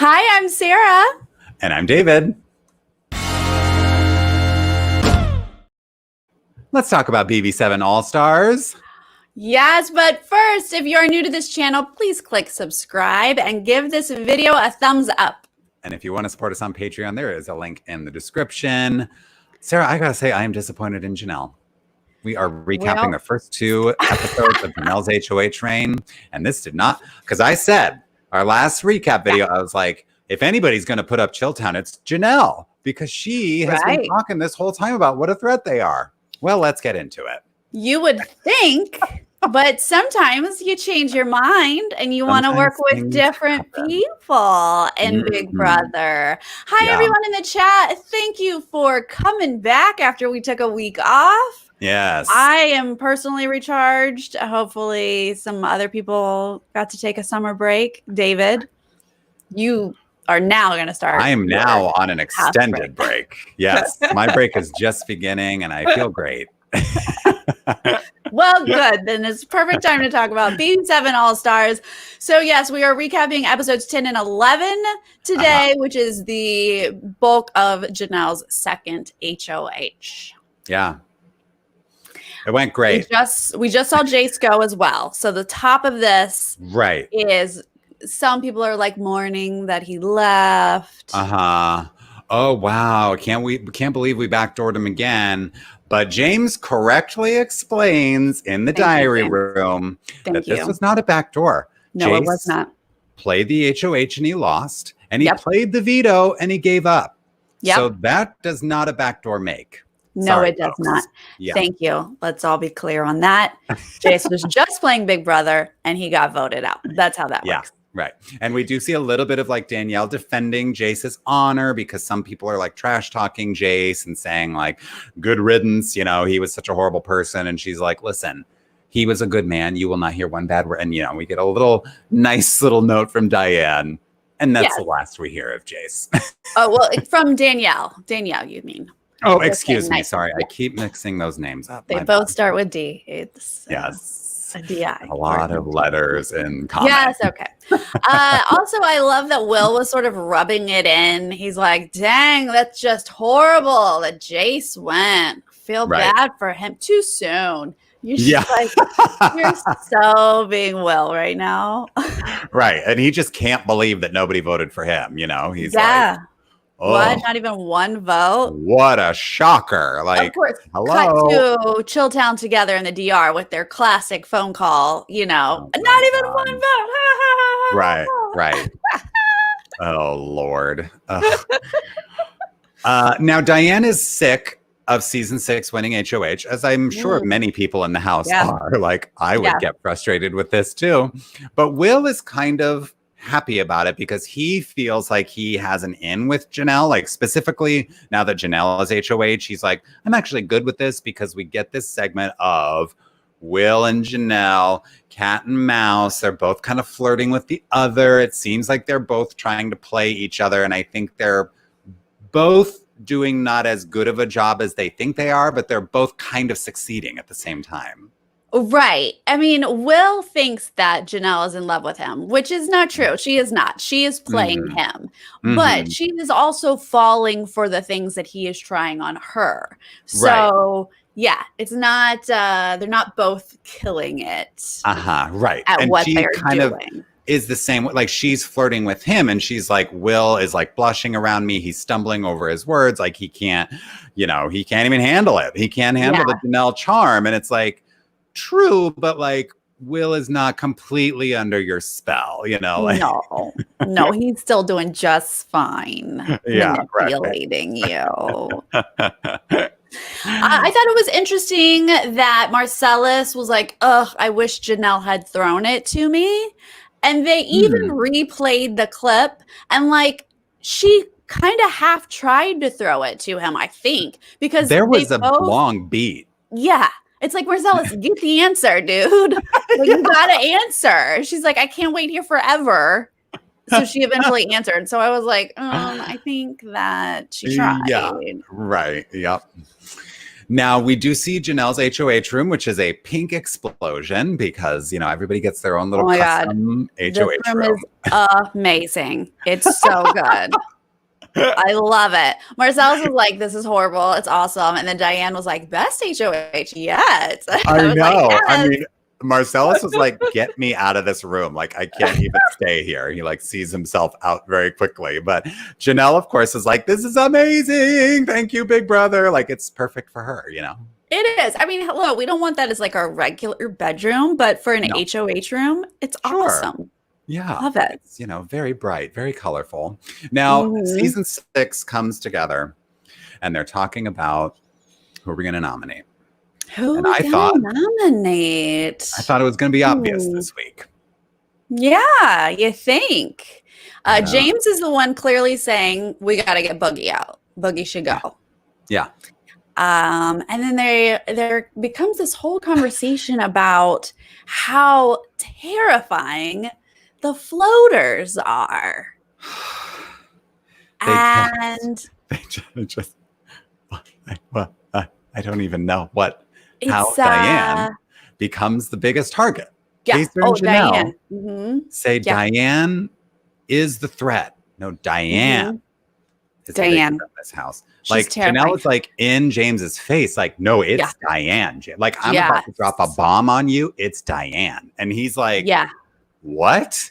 Hi, I'm Sarah. And I'm David. Let's talk about BB7 All-Stars. Yes, but first, if you're new to this channel, please click subscribe and give this video a thumbs up. And if you want to support us on Patreon, there is a link in the description. Sarah, I gotta say, I am disappointed in Janelle. We are recapping the first two episodes of Janelle's HOH reign, and this did not, because I said, our last recap video, I was like, if anybody's going to put up Chilltown, it's Janelle, because she has been talking this whole time about what a threat they are. Well, let's get into it. You would think, but sometimes you change your mind and you want to work with different people in Big Brother. Hi, everyone in the chat. Thank you for coming back after we took a week off. Yes. I am personally recharged. Hopefully some other people got to take a summer break. David, you are now going to start. I am now on an extended break. Yes. My break is just beginning and I feel great. Well, good. Then it's perfect time to talk about BB7 All-Stars. So yes, we are recapping episodes 10 and 11 today, which is the bulk of Janelle's second HOH. Yeah. It went great. We just saw Jace go as well. So the top of this is some people are like mourning that he left. Oh wow. Can't believe we backdoored him again. But James correctly explains in the diary room that this was not a backdoor. No, Jace, it was not. Played the HOH and he lost. And he played the veto and he gave up. So that does not a backdoor make. No, Sorry, it does folks. not. Thank you. Let's all be clear on that. Jace was just playing Big Brother and he got voted out. That's how that works. Right. And we do see a little bit of like Danielle defending Jace's honor because some people are like trash talking Jace and saying like, good riddance, you know, he was such a horrible person. And she's like, listen, he was a good man. You will not hear one bad word. And, you know, we get a nice little note from Diane. And that's the last we hear of Jace. Oh, well, from Danielle. Danielle, you mean? Oh, excuse me. Sorry. I keep mixing those names up. They both start with D. It's a DI. A lot of letters in common. Yes. Okay. Also, I love that Will was sort of rubbing it in. He's like, dang, that's just horrible that Jace went. Feel bad for him too soon. You're just like, you're so being Will right now. Right. And he just can't believe that nobody voted for him. You know, he's like, oh, what? Not even one vote? What a shocker. Like, of course, hello. Cut to Chilltown together in the DR with their classic phone call, you know, not even one vote. Right. Oh, Lord. Now, Diane is sick of season 6 winning HOH, as I'm sure many people in the house are. Like, I would get frustrated with this too. But Will is kind of happy about it because he feels like he has an in with Janelle. Like specifically now that Janelle is HOH, he's like, I'm actually good with this because we get this segment of Will and Janelle, cat and mouse. They're both kind of flirting with the other. It seems like they're both trying to play each other. And I think they're both doing not as good of a job as they think they are, but they're both kind of succeeding at the same time. Right. I mean, Will thinks that Janelle is in love with him, which is not true. She is not. She is playing him. But she is also falling for the things that he is trying on her. So, yeah, it's not, they're not both killing it. Right. At what they're doing. Is the same, like she's flirting with him and she's like, Will is like blushing around me. He's stumbling over his words. Like he can't, you know, he can't even handle it. He can't handle the Janelle charm. And it's like, true, but like Will is not completely under your spell, you know? Like, no, he's still doing just fine. Manipulating you. I thought it was interesting that Marcellus was like, ugh, I wish Janelle had thrown it to me. And they even replayed the clip and like she kind of half tried to throw it to him, I think, because there was a long beat. Yeah. It's like, Marcellus, get the answer, dude. Like, you got to answer. She's like, I can't wait here forever. So she eventually answered. So I was like, I think that she tried. Yeah, right. Yep. Now, we do see Janelle's HOH room, which is a pink explosion because, everybody gets their own little custom HOH this room. Is amazing. It's so good. I love it. Marcellus was like, this is horrible. It's awesome. And then Diane was like, best HOH yet. I know. Like, yes. I mean, Marcellus was like, get me out of this room. Like, I can't even stay here. He like sees himself out very quickly. But Janelle, of course, is like, this is amazing. Thank you, big brother. Like, it's perfect for her, It is. I mean, hello, we don't want that as like our regular bedroom, but for an HOH room, it's awesome. Yeah. Love it. It's, very bright, very colorful. Now, season 6 comes together and they're talking about who we're going to nominate. Who are we going to nominate? I thought it was going to be obvious this week. Yeah, you think. James is the one clearly saying, we got to get Boogie out. Boogie should go. Yeah. And then there becomes this whole conversation about how terrifying the floaters are. I don't even know how Diane becomes the biggest target. Yeah. Diane. Say yeah. Diane is the threat. No, Diane is the biggest in this house. She's like terrifying. Janelle is like in James's face, like, no, it's Diane. Like, I'm about to drop a bomb on you. It's Diane. And he's like, what?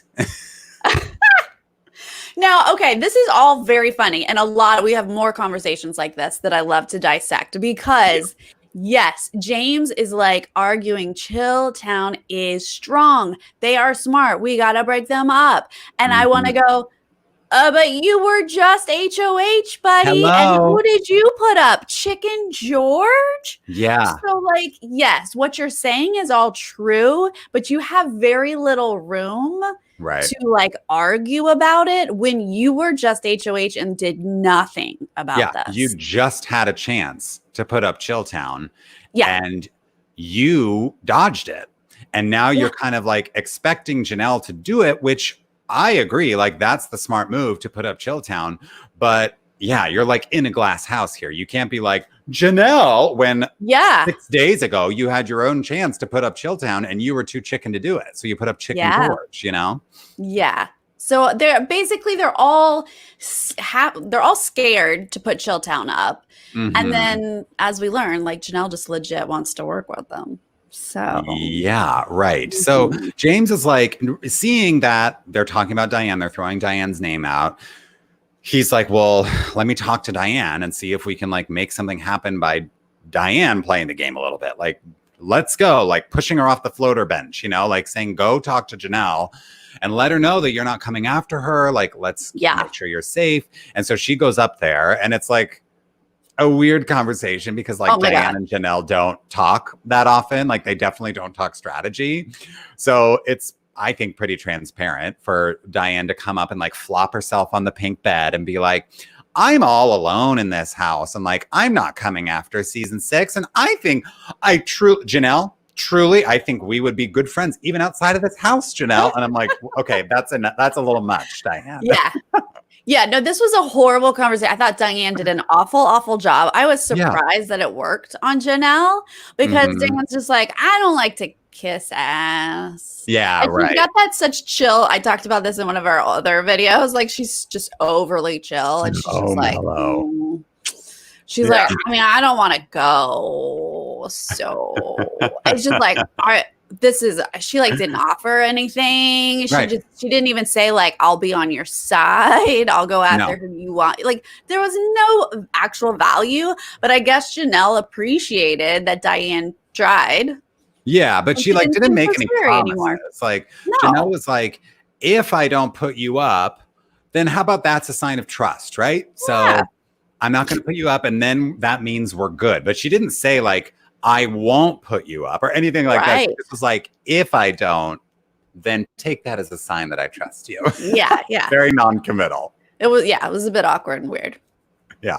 Now, okay, this is all very funny. And we have more conversations like this that I love to dissect because yes, James is like arguing Chilltown is strong. They are smart. We got to break them up. And I want to go, but you were just HOH, buddy. Hello. And who did you put up? Chicken George? Yeah. So like, yes, what you're saying is all true, but you have very little room to like argue about it when you were just HOH and did nothing about this. You just had a chance to put up Chilltown and you dodged it. And now you're kind of like expecting Janelle to do it, which I agree. Like, that's the smart move to put up Chilltown. But yeah, you're like in a glass house here. You can't be like Janelle when 6 days ago you had your own chance to put up Chilltown and you were too chicken to do it. So you put up Chicken George, Yeah. So they're all scared to put Chilltown up. And then as we learn, like Janelle just legit wants to work with them. So yeah, right. So James is like seeing that they're talking about Diane, they're throwing Diane's name out. He's like, well, let me talk to Diane and see if we can like make something happen by Diane playing the game a little bit. Like, let's go, like pushing her off the floater bench, like saying, go talk to Janelle and let her know that you're not coming after her. Like, let's make sure you're safe. And so she goes up there and it's like a weird conversation because like Diane and Janelle don't talk that often. Like, they definitely don't talk strategy. So it's, I think, pretty transparent for Diane to come up and like flop herself on the pink bed and be like, I'm all alone in this house. And like, I'm not coming after season 6. And I think Janelle, truly, I think we would be good friends even outside of this house, Janelle. And I'm like, okay, that's a little much, Diane. Yeah. Yeah, no, this was a horrible conversation. I thought Diane did an awful job. I was surprised that it worked on Janelle because Diane's just like, I don't like to kiss ass. Yeah, and right. She's got that such chill. I talked about this in one of our other videos. Like, she's just overly chill. And she's just like, she's like, I mean, I don't want to go. So it's just like, she like didn't offer anything. She didn't even say like, I'll be on your side. I'll go after who you want. Like, there was no actual value, but I guess Janelle appreciated that Diane tried. Yeah, but she like didn't make any promises. Anymore. Like, Janelle was like, if I don't put you up, then how about that's a sign of trust, right? So I'm not going to put you up, and then that means we're good. But she didn't say like, I won't put you up or anything like that. It was like, if I don't, then take that as a sign that I trust you. Yeah. Very non-committal. It was a bit awkward and weird. Yeah.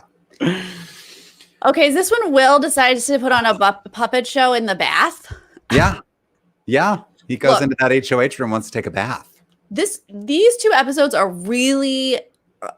Okay, is this when Will decides to put on a puppet show in the bath? Yeah. He goes into that HOH room, wants to take a bath. These 2 episodes are really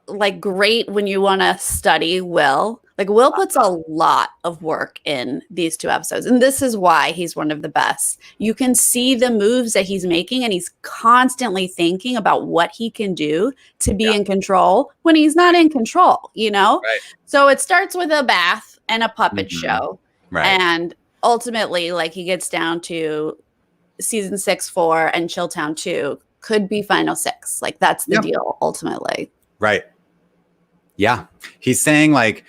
like great when you want to study Will. Like Will puts a lot of work in these 2 episodes, and this is why he's one of the best. You can see the moves that he's making, and he's constantly thinking about what he can do to be in control when he's not in control, you know? Right. So it starts with a bath and a puppet show. Right. And ultimately, like he gets down to season 6, 4 and Chilltown 2 could be final 6. Like that's the deal ultimately. Right. Yeah. He's saying like,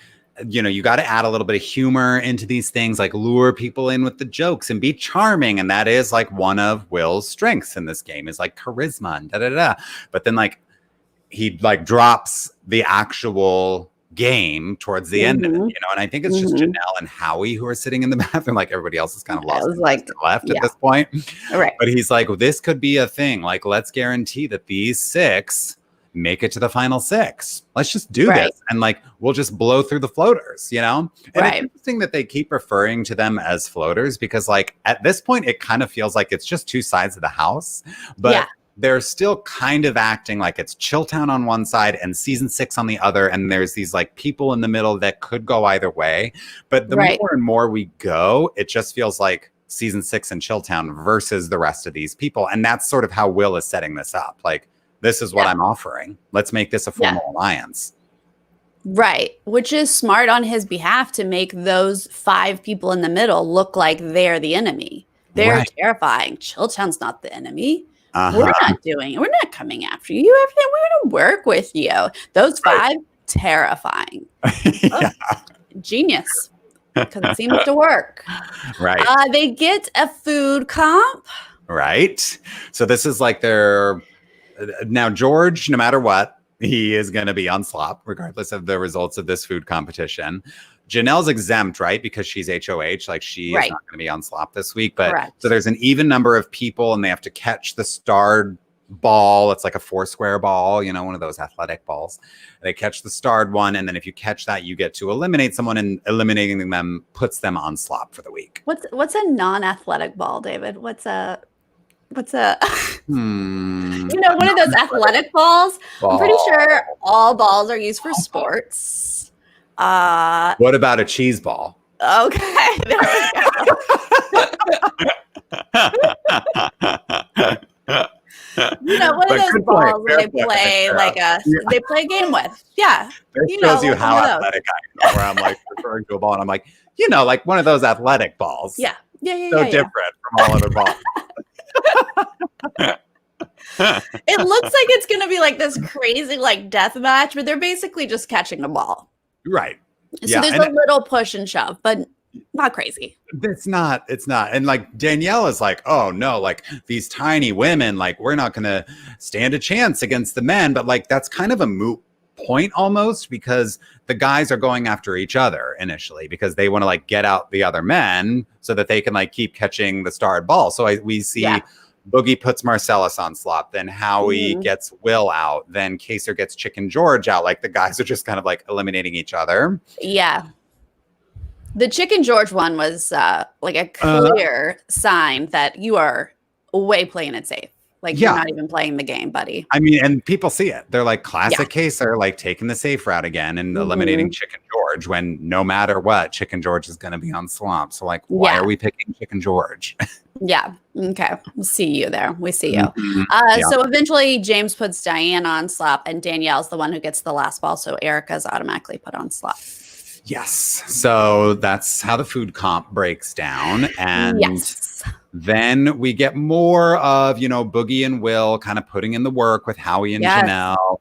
you know, you got to add a little bit of humor into these things, like lure people in with the jokes and be charming. And that is like one of Will's strengths in this game is like charisma and da-da-da. But then like he like drops the actual game towards the end of it, you know, and I think it's just Janelle and Howie who are sitting in the bathroom, like everybody else is kind of lost like left at this point. Right. But he's like, well, this could be a thing. Like, let's guarantee that these 6 make it to the final 6. Let's just do this. And like, we'll just blow through the floaters, you know? And it's interesting that they keep referring to them as floaters because like at this point, it kind of feels like it's just 2 sides of the house, but they're still kind of acting like it's Chilltown on one side and season 6 on the other. And there's these like people in the middle that could go either way. But the more and more we go, it just feels like season 6 and Chilltown versus the rest of these people. And that's sort of how Will is setting this up. Like, this is what I'm offering. Let's make this a formal alliance. Right. Which is smart on his behalf to make those 5 people in the middle look like they're the enemy. They're terrifying. Chilltown's not the enemy. We're not coming after you. We're going to work with you. Those 5, terrifying. Genius. Because it seems to work. Right. They get a food comp. Right. So this is like their... Now, George, no matter what, he is going to be on slop, regardless of the results of this food competition. Janelle's exempt, right? Because she's HOH. Like she is not going to be on slop this week. But so there's an even number of people and they have to catch the starred ball. It's like a 4-square ball, you know, one of those athletic balls. They catch the starred one. And then if you catch that, you get to eliminate someone, and eliminating them puts them on slop for the week. What's a non-athletic ball, David? What's a you know, one of those athletic balls? I'm pretty sure all balls are used for sports. What about a cheese ball? Okay, there we go. You know, one of those balls that they play they play a game with. Yeah. This shows you how athletic I am, where I'm like referring to a ball and I'm like, you know, like one of those athletic balls. Yeah. So different from all other balls. It looks like it's gonna be like this crazy like death match, but they're basically just catching a ball. Right. So there's a little push and shove, but not crazy. It's not. And like Danielle is like, oh no, like these tiny women, like we're not gonna stand a chance against the men. But like that's kind of a moot point almost, because the guys are going after each other initially because they want to like get out the other men so that they can like keep catching the starred ball. So we see Boogie puts Marcellus on slop, then Howie gets Will out, then Kaser gets Chicken George out. Like the guys are just kind of like eliminating each other. Yeah. The Chicken George one was like a clear sign that you are way playing it safe. Like you're not even playing the game, buddy. I mean, and people see it. They're like classic Kaser, like taking the safe route again and eliminating Chicken George when no matter what, Chicken George is going to be on slop. So like, why are we picking Chicken George? Yeah. Okay. We'll see you there. We see you. So eventually James puts Diane on slop and Danielle's the one who gets the last ball. So Erica's automatically put on slop. Yes. So that's how the food comp breaks down. And then we get more of, you know, Boogie and Will kind of putting in the work with Howie and Janelle.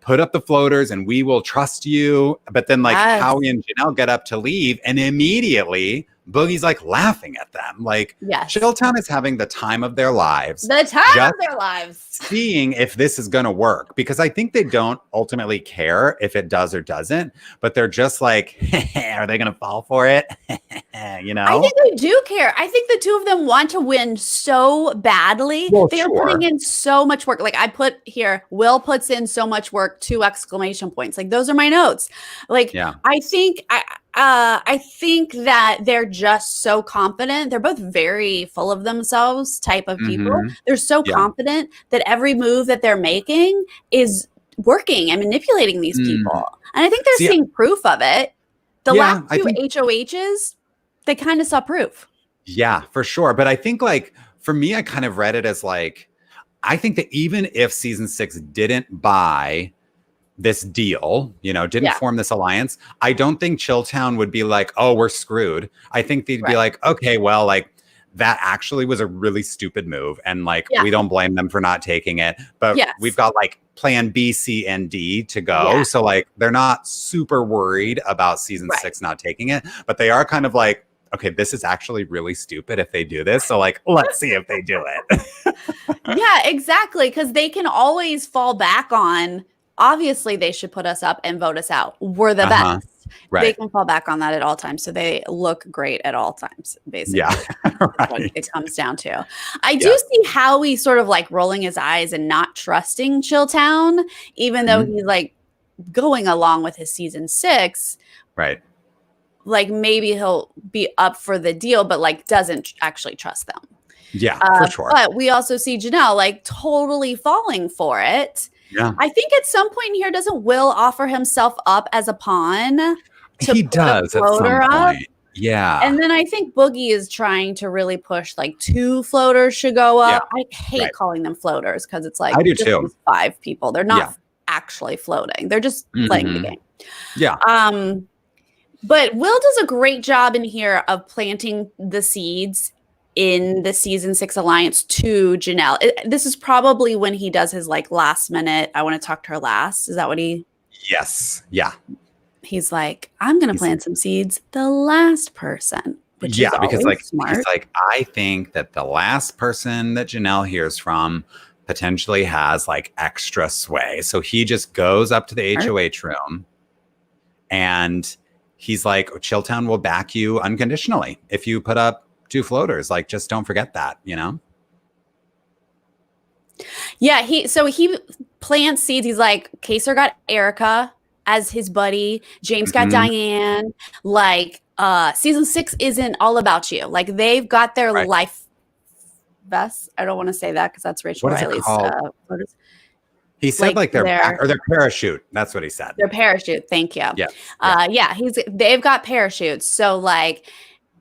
Put up the floaters and we will trust you. But then like Howie and Janelle get up to leave and immediately Boogie's like laughing at them. Like Chilltown is having the time of their lives. The time of their lives. Seeing if this is going to work, because I think they don't ultimately care if it does or doesn't, but they're just like, are they going to fall for it? You know? I think they do care. I think the two of them want to win so badly. They are putting in so much work. Like I put here, Will puts in so much work, 2 exclamation points. Like those are my notes. Like I think that they're just so confident. They're both very full of themselves type of people. They're so confident that every move that they're making is working and manipulating these people. And I think they're seeing proof of it. The last two HOHs, they kind of saw proof. Yeah, for sure. But I think like, for me, I kind of read it as like, I think that even if season 6 didn't buy this deal, you know, didn't form this alliance, I don't think Chilltown would be like, oh, we're screwed. I think they'd be like, okay, well, like, that actually was a really stupid move. And like, we don't blame them for not taking it. But we've got like plan B, C, and D to go. So like, they're not super worried about season 6 not taking it. But they are kind of like, okay, this is actually really stupid if they do this. So like, let's see if they do it. Yeah, exactly. Because they can always fall back on, obviously they should put us up and vote us out. We're the best. Right. They can fall back on that at all times. So they look great at all times, basically. Yeah. What it comes down to. I do see how he's sort of like rolling his eyes and not trusting Chilltown, even though he's like going along with his season 6. Right. Like maybe he'll be up for the deal, but like doesn't actually trust them. Yeah, for sure. But we also see Janelle like totally falling for it. Yeah. I think at some point here, doesn't Will offer himself up as a pawn? He does at some point. Yeah. And then I think Boogie is trying to really push like 2 floaters should go up. I hate calling them floaters because it's like I do too. 5 people. They're not actually floating. They're just playing the game. Yeah. But Will does a great job in here of planting the seeds in the season 6 alliance to Janelle. This is probably when he does his like last minute, I want to talk to her last. Is that what he? Yes. Yeah. He's like, I'm going to plant some seeds. The last person. Which is because like, smart. He's like, I think that the last person that Janelle hears from potentially has like extra sway. So he just goes up to the HOH room and he's like, Chilltown will back you unconditionally if you put up 2 floaters. Like, just don't forget that, you know? Yeah, he plants seeds. He's like, Kaser got Erica as his buddy. James got Diane. Like, season 6 isn't all about you. Like, they've got their life vests. I don't want to say that because that's Rachel Riley's floaters. He said like their parachute. That's what he said. Their parachute. Thank you. Yeah. They've got parachutes. So like,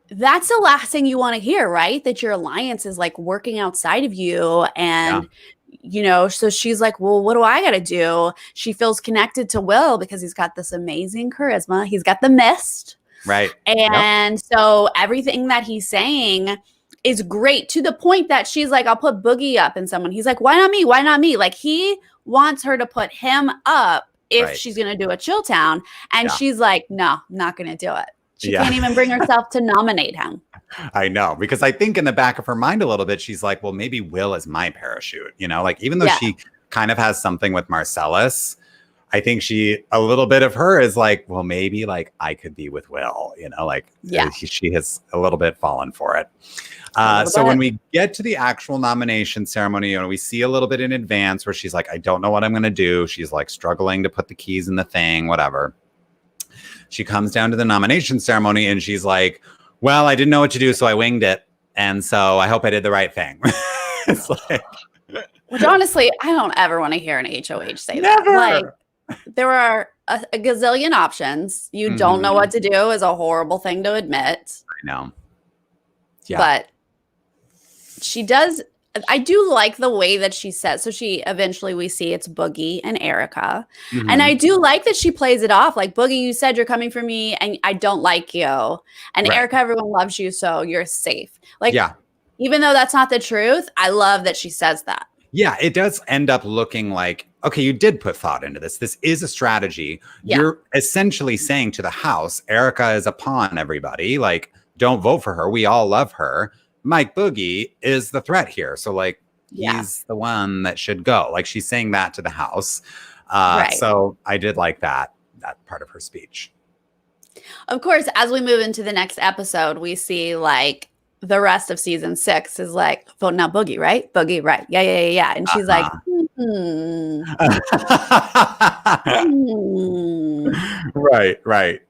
that's the last thing you want to hear, right? That your alliance is like working outside of you. And, you know, so she's like, well, what do I got to do? She feels connected to Will because he's got this amazing charisma. He's got the mist. Right. And so everything that he's saying is great to the point that she's like, I'll put Boogie up and someone. He's like, why not me? Why not me? Like he wants her to put him up if she's going to do a Chilltown. And she's like, no, I'm not going to do it. She can't even bring herself to nominate him. I know, because I think in the back of her mind a little bit, she's like, well, maybe Will is my parachute, you know, like even though she kind of has something with Marcellus, I think a little bit of her is like, well, maybe like I could be with Will, you know, like she has a little bit fallen for it. So when we get to the actual nomination ceremony, you know, we see a little bit in advance where she's like, I don't know what I'm going to do. She's like struggling to put the keys in the thing, whatever. She comes down to the nomination ceremony and she's like, well, I didn't know what to do, so I winged it. And so I hope I did the right thing. It's like, which honestly, I don't ever want to hear an HOH say that. Like, there are a gazillion options. You don't know what to do is a horrible thing to admit. I know. Yeah. But she does. I do like the way that she says. So we see it's Boogie and Erica. And I do like that she plays it off. Like, Boogie, you said you're coming for me and I don't like you. And Erica, everyone loves you, so you're safe. Like, even though that's not the truth, I love that she says that. Yeah, it does end up looking like, okay, you did put thought into this. This is a strategy. You're essentially saying to the house, Erica is a pawn, everybody. Like, don't vote for her. We all love her. Mike Boogie is the threat here. So like, he's the one that should go. Like she's saying that to the house. So I did like that part of her speech. Of course, as we move into the next episode, we see like the rest of season 6 is like, vote now Boogie, right? Boogie, right. Yeah. And she's like, Right.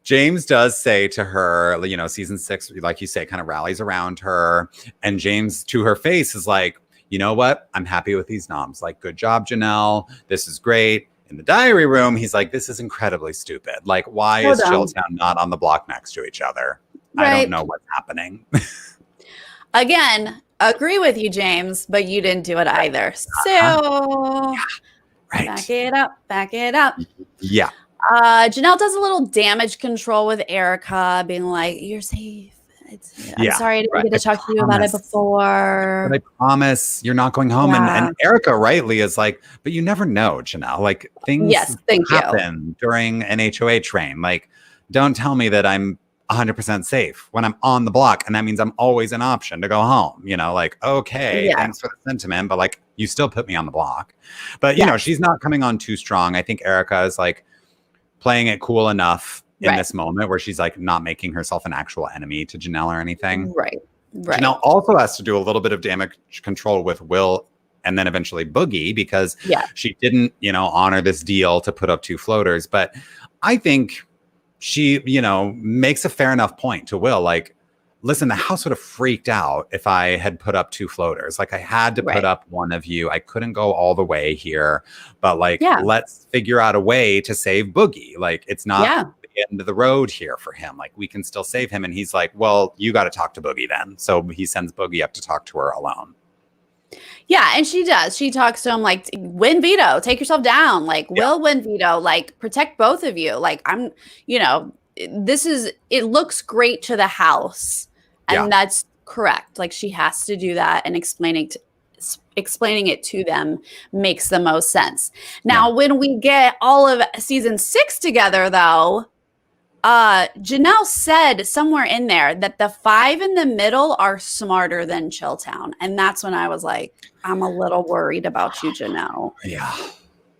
James does say to her, you know, season 6, like you say, kind of rallies around her. And James, to her face, is like, you know what? I'm happy with these noms. Like, good job, Janelle. This is great. In the diary room, he's like, this is incredibly stupid. Like, why is Chilltown not on the block next to each other? Right. I don't know what's happening. Again, agree with you, James, but you didn't do it either. So back it up. Yeah. Janelle does a little damage control with Erica, being like, you're safe. I'm sorry I didn't get to talk to you about it before. But I promise you're not going home. And Erica rightly is like, but you never know, Janelle. Like, things happen during an HOH reign. Like, don't tell me that I'm 100% safe when I'm on the block. And that means I'm always an option to go home. You know, like, okay, thanks for the sentiment. But like, you still put me on the block. But, you know, she's not coming on too strong. I think Erica is like playing it cool enough in this moment where she's like not making herself an actual enemy to Janelle or anything. Right. Janelle also has to do a little bit of damage control with Will and then eventually Boogie because she didn't, you know, honor this deal to put up 2 floaters. But I think she, you know, makes a fair enough point to Will. Like, listen, the house would have freaked out if I had put up 2 floaters. Like, I had to put up one of you. I couldn't go all the way here. But like, let's figure out a way to save Boogie. Like, it's not the end of the road here for him. Like, we can still save him. And he's like, well, you got to talk to Boogie then. So he sends Boogie up to talk to her alone. Yeah, and she does. She talks to him like, win Veto, take yourself down. Like, Will win Veto, like, protect both of you. Like, I'm, you know, it looks great to the house. And that's correct. Like, she has to do that, and explaining it to them makes the most sense. Now, when we get all of season 6 together, though, Janelle said somewhere in there that the 5 in the middle are smarter than Chilltown. And that's when I was like, I'm a little worried about you, Janelle. Yeah.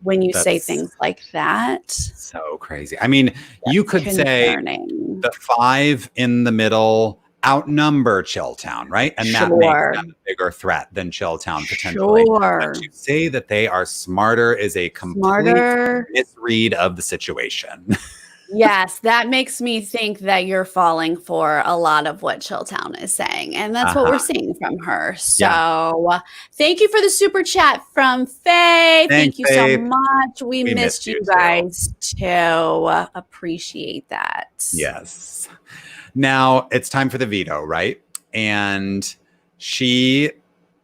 When you say things like that. So crazy. I mean, you could say the 5 in the middle outnumber Chilltown, right? And that makes them a bigger threat than Chilltown potentially. But to say that they are smarter is a complete misread of the situation. Yes, that makes me think that you're falling for a lot of what Chilltown is saying. And that's what we're seeing from her. So thank you for the super chat from Faye. Thank you so much. We missed you guys too. Appreciate that. Yes. Now it's time for the veto, right? And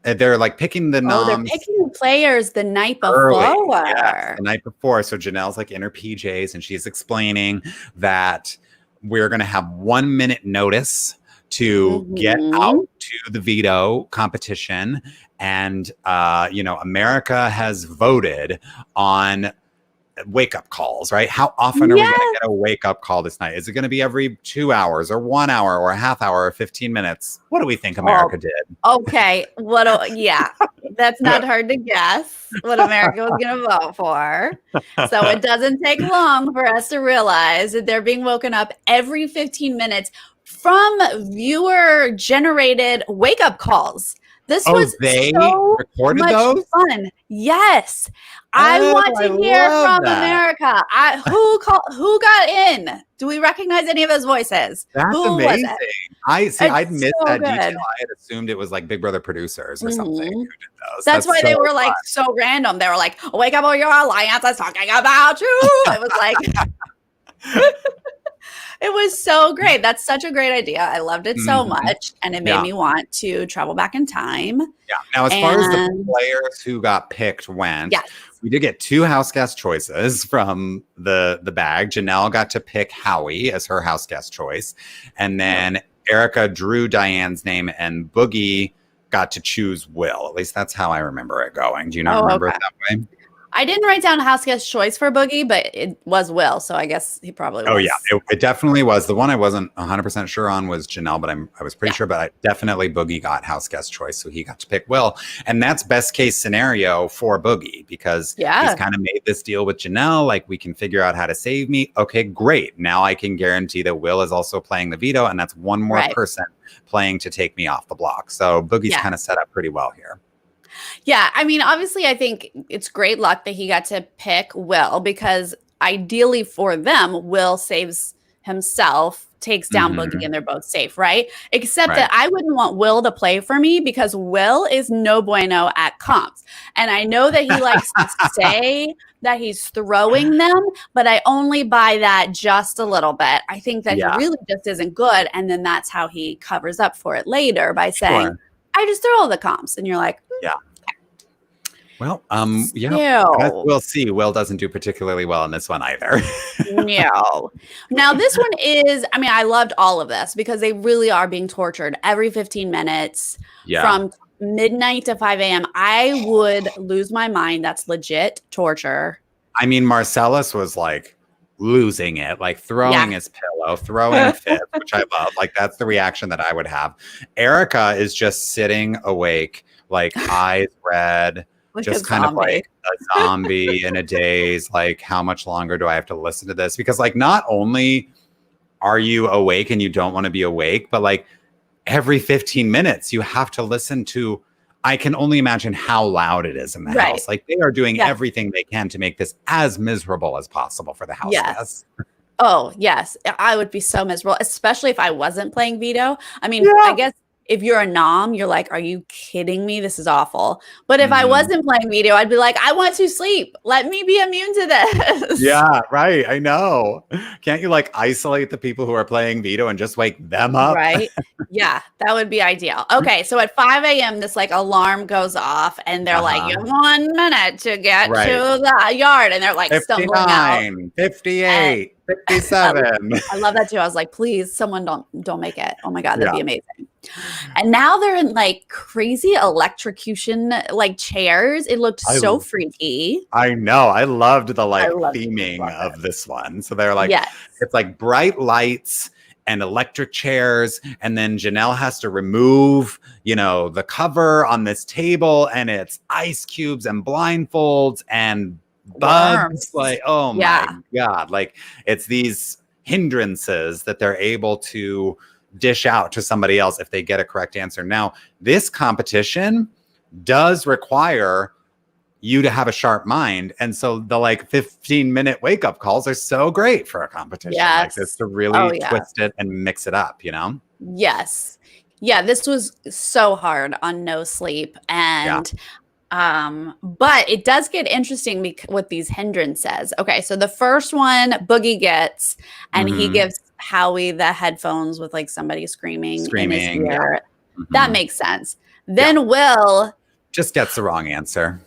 they're like picking the noms. They're picking the players the night before. Yes, the night before. So Janelle's like in her PJs and she's explaining that we're going to have 1 minute notice to get out to the veto competition. And, you know, America has voted on wake up calls, right? How often are we going to get a wake up call this night? Is it going to be every 2 hours or 1 hour or a half hour or 15 minutes? What do we think America did? Okay. That's not hard to guess what America was going to vote for. So it doesn't take long for us to realize that they're being woken up every 15 minutes from viewer generated wake up calls. This was so recorded much those? fun. Yes. I want to hear from America. Who got in? Do we recognize any of those voices? That's amazing. I'd missed that detail. I had assumed it was like Big Brother producers or something who did those. That's why they were like so random. They were like, wake up, all your alliance is talking about you. It was like it was so great. That's such a great idea. I loved it so much. And it made me want to travel back in time. Yeah. Now, as far as the players who got picked went, we did get 2 house guest choices from the bag. Janelle got to pick Howie as her house guest choice. And then Erica drew Diane's name and Boogie got to choose Will. At least that's how I remember it going. Do you not remember it that way? I didn't write down house guest choice for Boogie, but it was Will, so I guess he probably was. Oh, yeah. It definitely was. The one I wasn't 100% sure on was Janelle, but I was pretty sure. But definitely Boogie got house guest choice, so he got to pick Will. And that's best case scenario for Boogie because he's kind of made this deal with Janelle. Like, we can figure out how to save me. Okay, great. Now I can guarantee that Will is also playing the veto, and that's one more person playing to take me off the block. So Boogie's kind of set up pretty well here. Yeah, I mean, obviously, I think it's great luck that he got to pick Will because ideally for them, Will saves himself takes down Boogie and they're both safe, right? Except that I wouldn't want Will to play for me because Will is no bueno at comps. And I know that he likes to say that he's throwing them, but I only buy that just a little bit. I think that he really just isn't good. And then that's how he covers up for it later by saying, I just throw all the comps. And you're like, well, we'll see. Will doesn't do particularly well in this one either. No. Now, this one is, I mean, I loved all of this because they really are being tortured every 15 minutes from midnight to 5 a.m. I would lose my mind. That's legit torture. I mean, Marcellus was like losing it, like throwing his pillow, throwing fits, which I love. Like, that's the reaction that I would have. Erica is just sitting awake, like eyes red. Like just kind of like a zombie in a daze. Like, how much longer do I have to listen to this? Because like, not only are you awake and you don't want to be awake, but like every 15 minutes you have to listen to, I can only imagine how loud it is in the house. Like, they are doing everything they can to make this as miserable as possible for the house guests. Oh, yes. I would be so miserable, especially if I wasn't playing Veto. I mean, I guess if you're a nom, you're like, are you kidding me? This is awful. But if I wasn't playing Veto, I'd be like, I want to sleep. Let me be immune to this. Yeah, right. I know. Can't you like isolate the people who are playing Veto and just wake them up? Right. Yeah, that would be ideal. Okay, so at 5 a.m., this like alarm goes off and they're like, you have 1 minute to get to the yard. And they're like stumbling out. 58. 57. I love that too. I was like, please, someone don't make it. Oh my God, that'd be amazing. And now they're in like crazy electrocution like chairs. It looked so freaky. I know. I loved the like theming of this one. So they're like, it's like bright lights and electric chairs. And then Janelle has to remove, you know, the cover on this table, and it's ice cubes and blindfolds and bugs. Like, oh my God. Like, it's these hindrances that they're able to dish out to somebody else if they get a correct answer. Now, this competition does require you to have a sharp mind. And so the like 15-minute wake-up calls are so great for a competition like this to really twist it and mix it up, you know? Yes. Yeah, this was so hard on no sleep. And but it does get interesting with these hindrances. Okay, so the first one Boogie gets, and he gives Howie the headphones with like somebody screaming in his ear. That makes sense. Then Will just gets the wrong answer.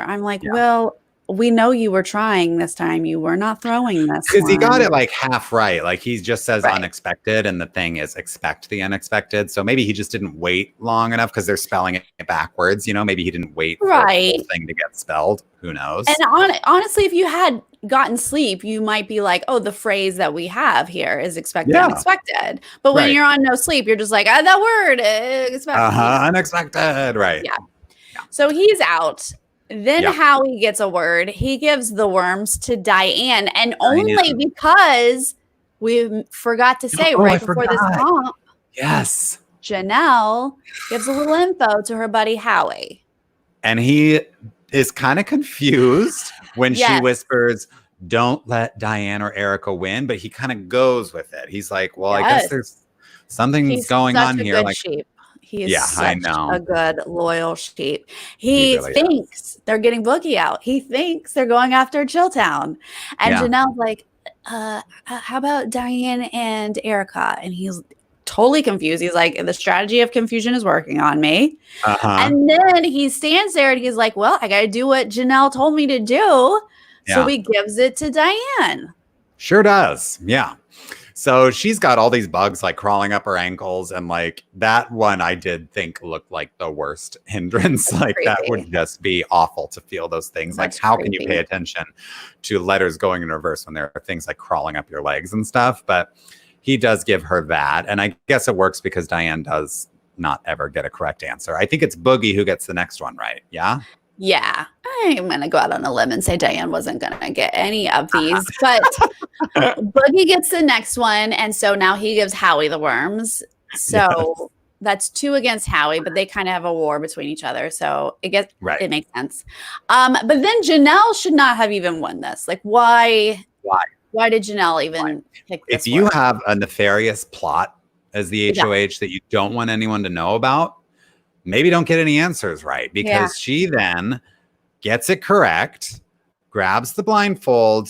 I'm like, Will, we know you were trying this time. You were not throwing this. Because he got it like half right. Like, he just says unexpected, and the thing is expect the unexpected. So maybe he just didn't wait long enough because they're spelling it backwards. You know, maybe he didn't wait for the whole thing to get spelled. Who knows? And honestly, if you had gotten sleep, you might be like, oh, the phrase that we have here is expected, unexpected. But when you're on no sleep, you're just like, that word, expected. Unexpected. Right. Yeah. So he's out. Then Howie gets a word. He gives the worms to Diane, and only because we forgot to say before this comp. Yes. Janelle gives a little info to her buddy Howie. And he is kind of confused when she whispers, don't let Diane or Erica win, but he kind of goes with it. He's like, well, I guess there's something's going on here. Like, sheep. He is such a good, loyal sheep. He really thinks they're getting Boogie out. He thinks they're going after Chilltown. And Janelle's like, how about Diane and Erica? And he's totally confused. He's like, the strategy of confusion is working on me. And then he stands there and he's like, well, I got to do what Janelle told me to do. So he gives it to Diane. Sure does. Yeah. So she's got all these bugs like crawling up her ankles, and like that one I did think looked like the worst hindrance. Like that would just be awful to feel those things. Like, how can you pay attention to letters going in reverse when there are things like crawling up your legs and stuff? But he does give her that. And I guess it works because Diane does not ever get a correct answer. I think it's Boogie who gets the next one right. Yeah. Yeah, I'm going to go out on a limb and say Diane wasn't going to get any of these, but Boogie gets the next one. And so now he gives Howie the worms. So that's 2 against Howie, but they kind of have a war between each other. So it makes sense. But then Janelle should not have even won this. Like, why? Why did Janelle even pick this? If you have a nefarious plot as the HOH that you don't want anyone to know about, maybe don't get any answers right, because she then gets it correct, grabs the blindfold,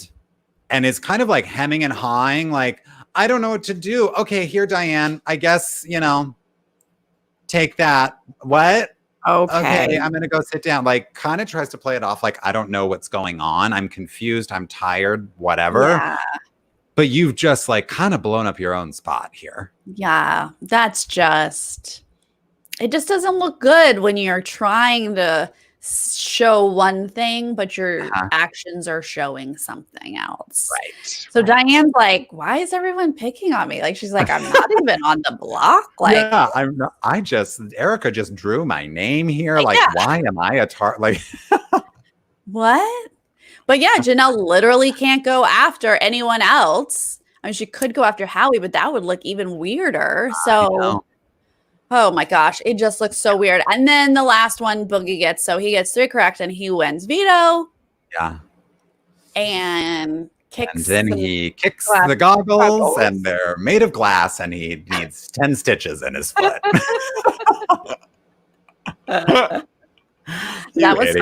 and is kind of like hemming and hawing, like, I don't know what to do. Okay, here, Diane, I guess, take that. What? Okay, I'm going to go sit down. Like, kind of tries to play it off like, I don't know what's going on. I'm confused. I'm tired, whatever. Yeah. But you've just like kind of blown up your own spot here. Yeah, that's just, it just doesn't look good when you're trying to show one thing, but your actions are showing something else. Right. So Diane's like, why is everyone picking on me? Like, she's like, I'm not even on the block. Like, yeah, I'm not, Erica just drew my name here. Like, why am I a like, what? But yeah, Janelle literally can't go after anyone else. I mean, she could go after Howie, but that would look even weirder. So, oh my gosh, it just looks so weird. And then the last one Boogie gets, so he gets 3 correct and he wins veto. Yeah. And kicks. And then he kicks the goggles and they're made of glass and he needs 10 stitches in his foot. That was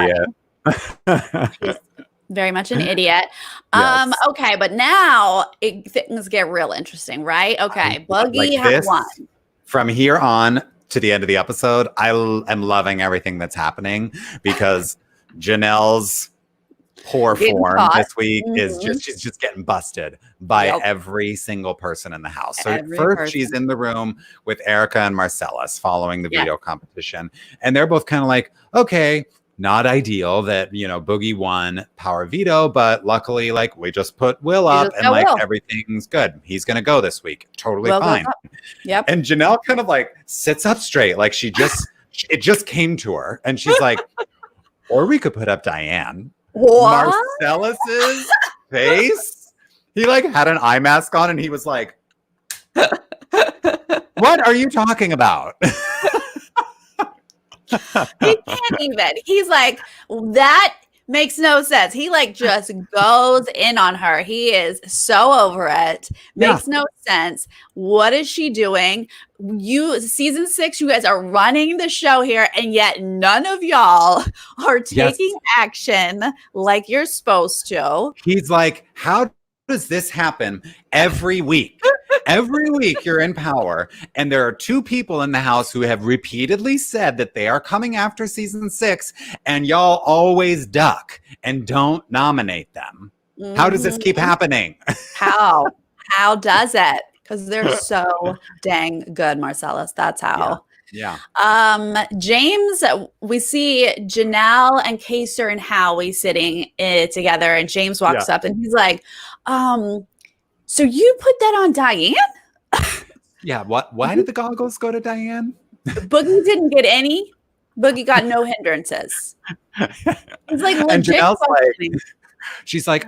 funny. Very much an idiot. Yes. Okay, but now things get real interesting, right? Okay, Boogie has won. From here on to the end of the episode, I am loving everything that's happening because Janelle's poor form this week is she's just getting busted by every single person in the house. So first she's in the room with Erica and Marcellus following the veto competition. And they're both kind of like, okay, not ideal that, Boogie won power veto, but luckily, like, we just put Will up and like everything's good. He's going to go this week. Totally fine. Yep. And Janelle kind of like sits up straight. Like it just came to her. And she's like, or we could put up Diane. What? Marcellus's face. He like had an eye mask on and he was like, what are you talking about? He can't even. He's like, that makes no sense. He like just goes in on her. He is so over it. Makes no sense. What is she doing? Season 6, you guys are running the show here, and yet none of y'all are taking action like you're supposed to. He's like, how does this happen every week? Every week you're in power, and there are 2 people in the house who have repeatedly said that they are coming after season 6, and y'all always duck and don't nominate them. How does this keep happening? How does it? Because they're so dang good, Marcellus. That's how. Yeah. James, we see Janelle and Kaser and Howie sitting together, and James walks up and he's like, so you put that on Diane? Yeah. Why did the goggles go to Diane? Boogie didn't get any. Boogie got no hindrances. It's like legit. And Janelle's like, she's like,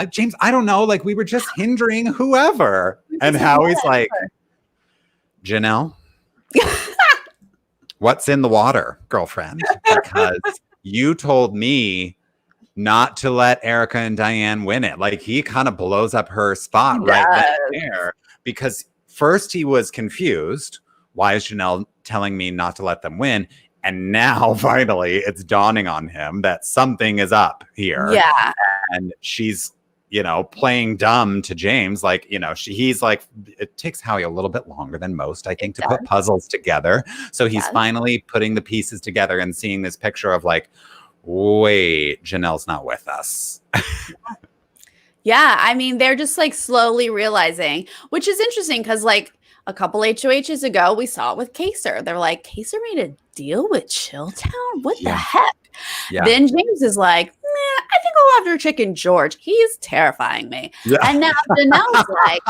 James, I don't know. Like, we were just hindering whoever. And Howie's like, Janelle, what's in the water, girlfriend? Because you told me not to let Erica and Diane win it. Like, he kind of blows up her spot right there because first he was confused. Why is Janelle telling me not to let them win? And now finally it's dawning on him that something is up here. Yeah. And she's, playing dumb to James. Like, he's like, it takes Howie a little bit longer than most, I think, to put puzzles together. So he's finally putting the pieces together and seeing this picture of like, wait, Janelle's not with us. Yeah, I mean, they're just like slowly realizing, which is interesting because like a couple HOHs ago, we saw it with Kaser. They're like, Kaser made a deal with Chilltown? What the heck? Yeah. Then James is like, I think I'll after Chicken George. He's terrifying me. Yeah. And now Janelle's like,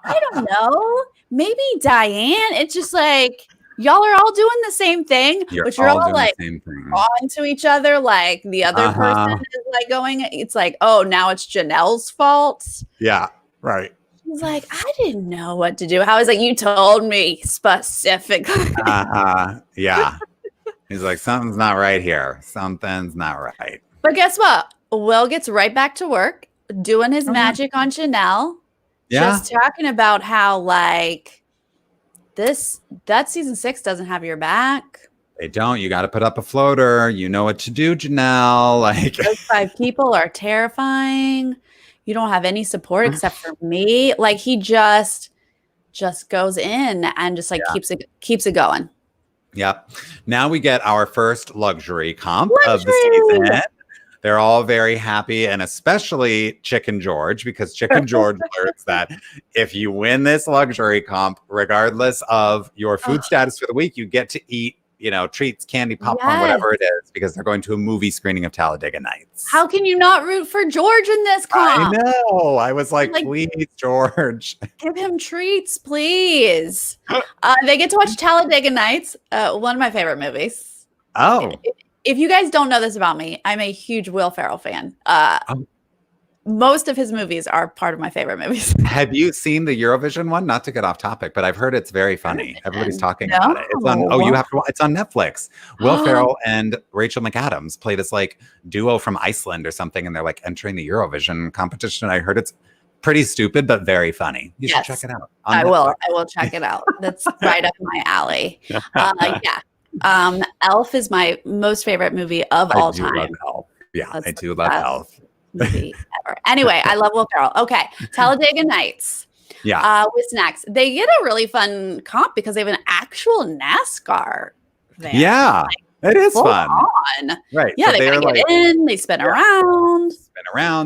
I don't know, maybe Diane. It's just like, y'all are all doing the same thing, but you're all like on to each other. Like the other person is like going, it's like, oh, now it's Janelle's fault. Yeah, right. He's like, I didn't know what to do. How is like, you told me specifically. Yeah. He's like, something's not right here. Something's not right. But guess what? Will gets right back to work. doing his magic on Janelle. Just talking about how like that season 6 doesn't have your back. They don't. You got to put up a floater. You know what to do, Janelle. Like those 5 people are terrifying. You don't have any support except for me. Like he just goes in and just like keeps it going. Yep. Now we get our first luxury comp of the season. They're all very happy, and especially Chicken George, because Chicken George learns that if you win this luxury comp, regardless of your food status for the week, you get to eat, you know, treats, candy, popcorn, whatever it is, because they're going to a movie screening of Talladega Nights. How can you not root for George in this comp? I know. I was like, please, George. Give him treats, please. They get to watch Talladega Nights, one of my favorite movies. Oh. If you guys don't know this about me, I'm a huge Will Ferrell fan. Most of his movies are part of my favorite movies. Have you seen the Eurovision one? Not to get off topic, but I've heard it's very funny. Everybody's talking about it. It's on. Oh, you have to. It's on Netflix. Will Ferrell and Rachel McAdams play this like duo from Iceland or something, and they're like entering the Eurovision competition. I heard it's pretty stupid but very funny. You should check it out. I will check it out. That's right up my alley. Elf is my most favorite movie of all time. Love Elf. Yeah, I do love Elf. Movie ever. Anyway, I love Will Ferrell. Okay, Talladega Nights. Yeah. With snacks, they get a really fun comp because they have an actual NASCAR van. Yeah, it is fun. Right. Yeah, so they get in. They spin around.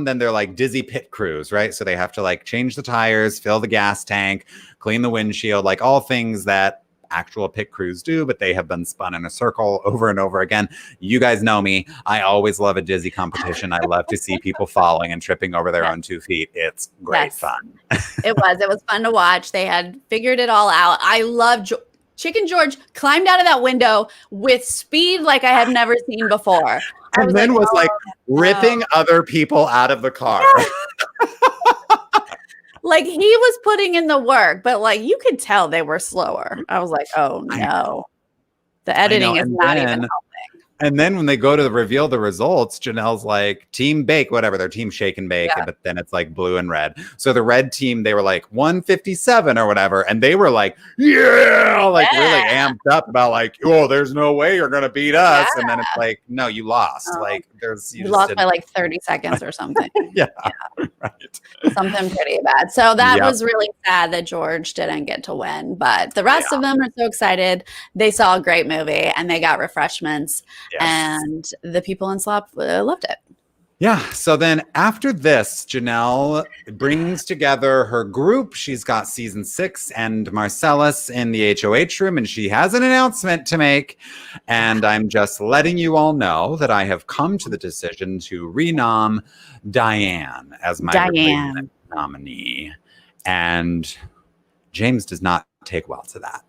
Then they're like dizzy pit crews, right? So they have to like change the tires, fill the gas tank, clean the windshield, like all things that actual pit crews do, but they have been spun in a circle over and over again. You guys know me. I always love a dizzy competition. I love to see people falling and tripping over their own 2 feet. It's great fun. It was fun to watch. They had figured it all out. I love Chicken George climbed out of that window with speed like I have never seen before. And then was ripping other people out of the car. Like he was putting in the work, but like you could tell they were slower. I was like, oh no. The editing is not even helping. And then when they go to reveal the results, Janelle's like, team bake, whatever, their team shake and bake, but then it's like blue and red. So the red team, they were like 157 or whatever. And they were like, really amped up about like, oh, there's no way you're going to beat us. And then it's like, no, you lost. Like you lost by like 30 seconds or something. Right. Something pretty bad. So that was really sad that George didn't get to win. But the rest of them are so excited. They saw a great movie and they got refreshments. Yes. And the people in Slop loved it. Yeah. So then after this, Janelle brings together her group. She's got season 6 and Marcellus in the HOH room, and she has an announcement to make. And I'm just letting you all know that I have come to the decision to renom Diane as my replacement nominee. And James does not take well to that.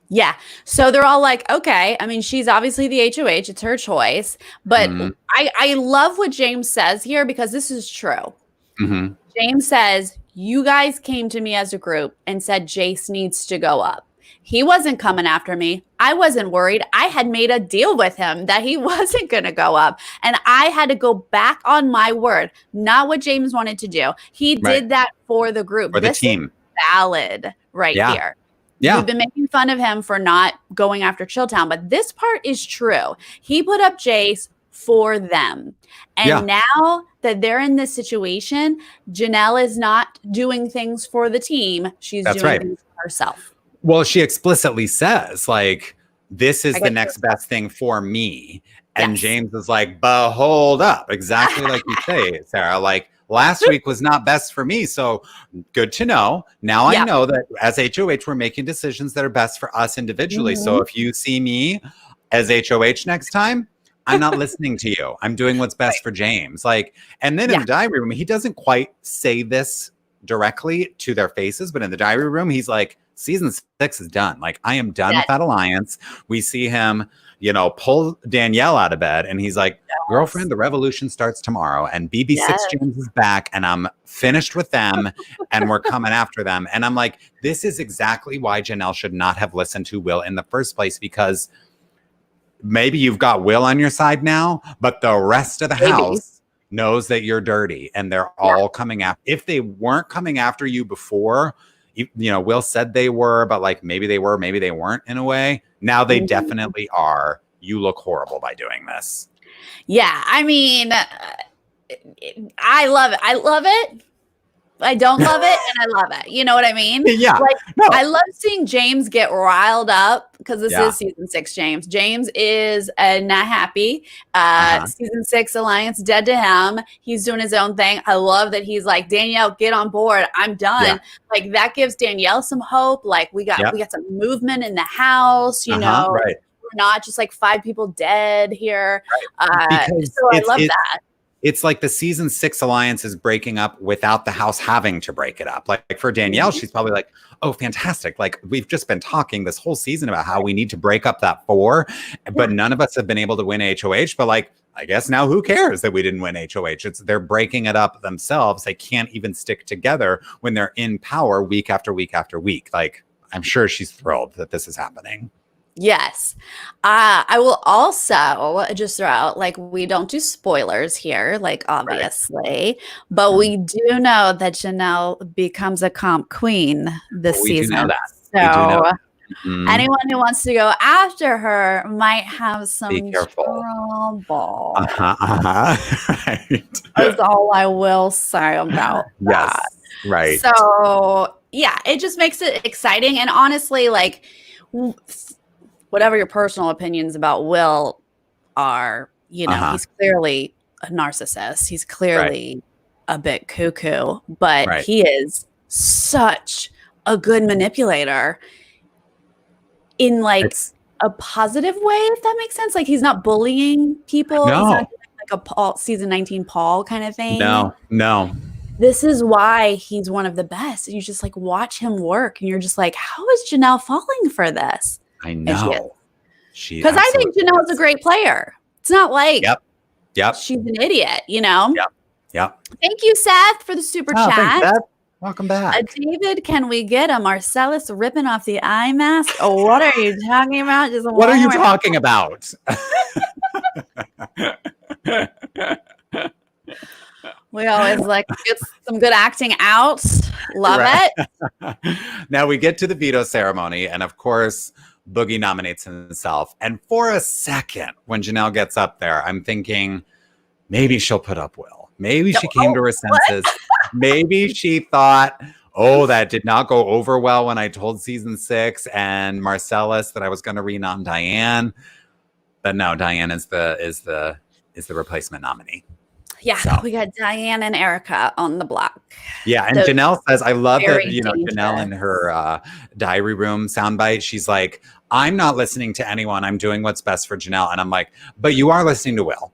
Yeah. So they're all like, okay. I mean, she's obviously the HOH. It's her choice. But I love what James says here because this is true. Mm-hmm. James says, you guys came to me as a group and said Jace needs to go up. He wasn't coming after me. I wasn't worried. I had made a deal with him that he wasn't going to go up. And I had to go back on my word. Not what James wanted to do. He did that for the group. For the team. Valid here. Yeah. We've been making fun of him for not going after Chilltown, but this part is true. He put up Jace for them. And now that they're in this situation, Janelle is not doing things for the team. She's doing things for herself. Well, she explicitly says, like, this is the next best thing for me. And James is like, but hold up. Exactly like you say, Sarah. Like, last week was not best for me. So good to know. Now I know that as HOH, we're making decisions that are best for us individually. So if you see me as HOH next time, I'm not listening to you. I'm doing what's best for James. Like, and then in the diary room, he doesn't quite say this directly to their faces, but in the diary room, he's like, season 6 is done. Like, I am done with that alliance. We see him, pull Danielle out of bed, and he's like, girlfriend, the revolution starts tomorrow, and BB6 James is back, and I'm finished with them, and we're coming after them. And I'm like, this is exactly why Janelle should not have listened to Will in the first place, because maybe you've got Will on your side now, but the rest of the house knows that you're dirty, and they're all coming after. If they weren't coming after you before, you know, Will said they were, but like maybe they were, maybe they weren't in a way. Now they definitely are. You look horrible by doing this. Yeah, I mean, I love it. I love it. I don't love it, and I love it. You know what I mean? Yeah. Like, I love seeing James get riled up because this is season 6 James. James is not happy. Season 6 Alliance dead to him. He's doing his own thing. I love that he's like, Danielle, get on board. I'm done. Yeah. Like, that gives Danielle some hope. Like, we got some movement in the house, you know. Right. We're not just like 5 people dead here. Right. So I love that. It's like the season 6 alliance is breaking up without the house having to break it up. Like for Danielle, she's probably like, oh, fantastic. Like we've just been talking this whole season about how we need to break up that 4, but none of us have been able to win HOH. But like, I guess now who cares that we didn't win HOH? They're breaking it up themselves. They can't even stick together when they're in power week after week after week. Like, I'm sure she's thrilled that this is happening. Yes. I will also just throw out, like, we don't do spoilers here, like, obviously, but we do know that Janelle becomes a comp queen this season. Do know that. So anyone who wants to go after her might have some trouble. Right. That's all I will say about that. Right. So, yeah, it just makes it exciting. And honestly, like, whatever your personal opinions about Will are, you know, he's clearly a narcissist. He's clearly a bit cuckoo, but he is such a good manipulator in like a positive way, if that makes sense. Like he's not bullying people. No. He's not doing like a Paul, season 19 Paul kind of thing. No. This is why he's one of the best. You just like watch him work and you're just like, how is Janelle falling for this? I know. Because I think Janelle's a great player. It's not like she's an idiot, you know? Yep. Thank you, Seth, for the super chat. Thanks, Seth. Welcome back. David, can we get a Marcellus ripping off the eye mask? Oh, what are you talking about? What are you talking about? We always like get some good acting out. Love it. Now we get to the veto ceremony, and of course, Boogie nominates himself. And for a second, when Janelle gets up there, I'm thinking maybe she'll put up Will. Maybe she came to her senses. Maybe she thought, oh, that did not go over well when I told season 6 and Marcellus that I was going to renom Diane. But no, Diane is the replacement nominee. Yeah, so we got Diane and Erica on the block. Yeah, and Janelle says, I love that, you know, Janelle in her diary room soundbite, she's like, I'm not listening to anyone. I'm doing what's best for Janelle. And I'm like, but you are listening to Will.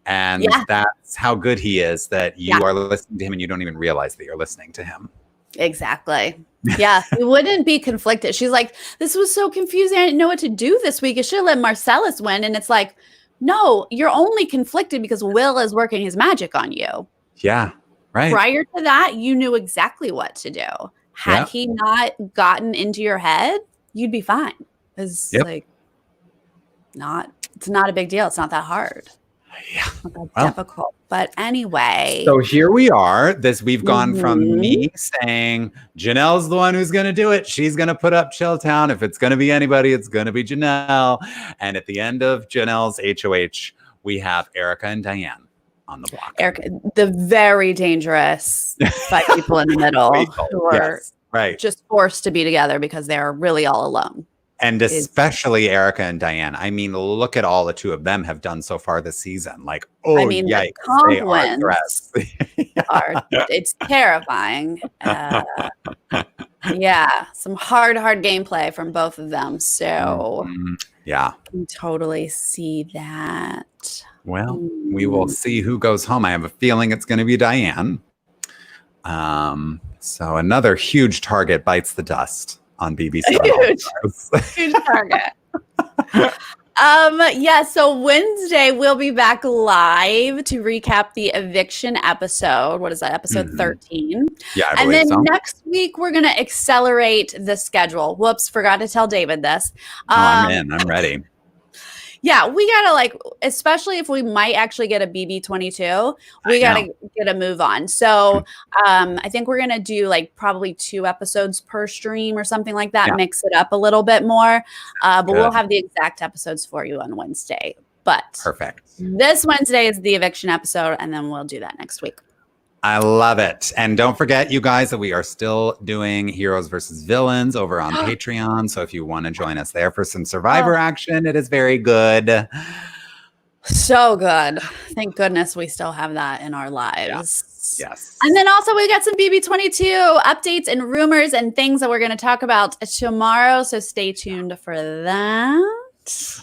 And that's how good he is, that you are listening to him and you don't even realize that you're listening to him. Exactly. Yeah, we wouldn't be conflicted. She's like, this was so confusing. I didn't know what to do this week. I should have let Marcellus win. And it's like, no, you're only conflicted because Will is working his magic on you. Yeah, right. Prior to that, you knew exactly what to do. Had he not gotten into your head, you'd be fine. It's like it's not a big deal. It's not that hard. Yeah. Not that difficult. But anyway. So here we are. We've gone from me saying Janelle's the one who's going to do it. She's going to put up Chilltown. If it's going to be anybody, it's going to be Janelle. And at the end of Janelle's HOH, we have Erica and Diane on the block. Erica, the very dangerous 5 people in the middle who are just forced to be together because they're really all alone. And especially Erica and Diane. I mean, look at all the 2 of them have done so far this season. Like, yikes, they are threats. It's terrifying. Some hard gameplay from both of them. So I can totally see that. Well, we will see who goes home. I have a feeling it's going to be Diane. So another huge target bites the dust on BBC. Huge target. So Wednesday we'll be back live to recap the eviction episode. What is that? Episode 13. Yeah, and then next week we're gonna accelerate the schedule. Whoops, forgot to tell David this. I'm in. I'm ready. Yeah, we gotta like, especially if we might actually get a BB22, we gotta get a move on. So I think we're gonna do like probably 2 episodes per stream or something like that, mix it up a little bit more. But we'll have the exact episodes for you on Wednesday. But perfect. This Wednesday is the eviction episode, and then we'll do that next week. I love it. And don't forget, you guys, that we are still doing Heroes versus Villains over on Patreon. So if you want to join us there for some Survivor action, it is very good. So good. Thank goodness we still have that in our lives. Yes. And then also we got some BB22 updates and rumors and things that we're going to talk about tomorrow. So stay tuned for that.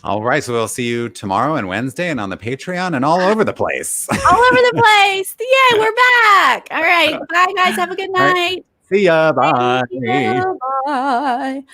All right. So we'll see you tomorrow and Wednesday and on the Patreon and all over the place. All over the place. Yay, we're back. All right. Bye, guys. Have a good night. Right. See ya. Bye. Bye.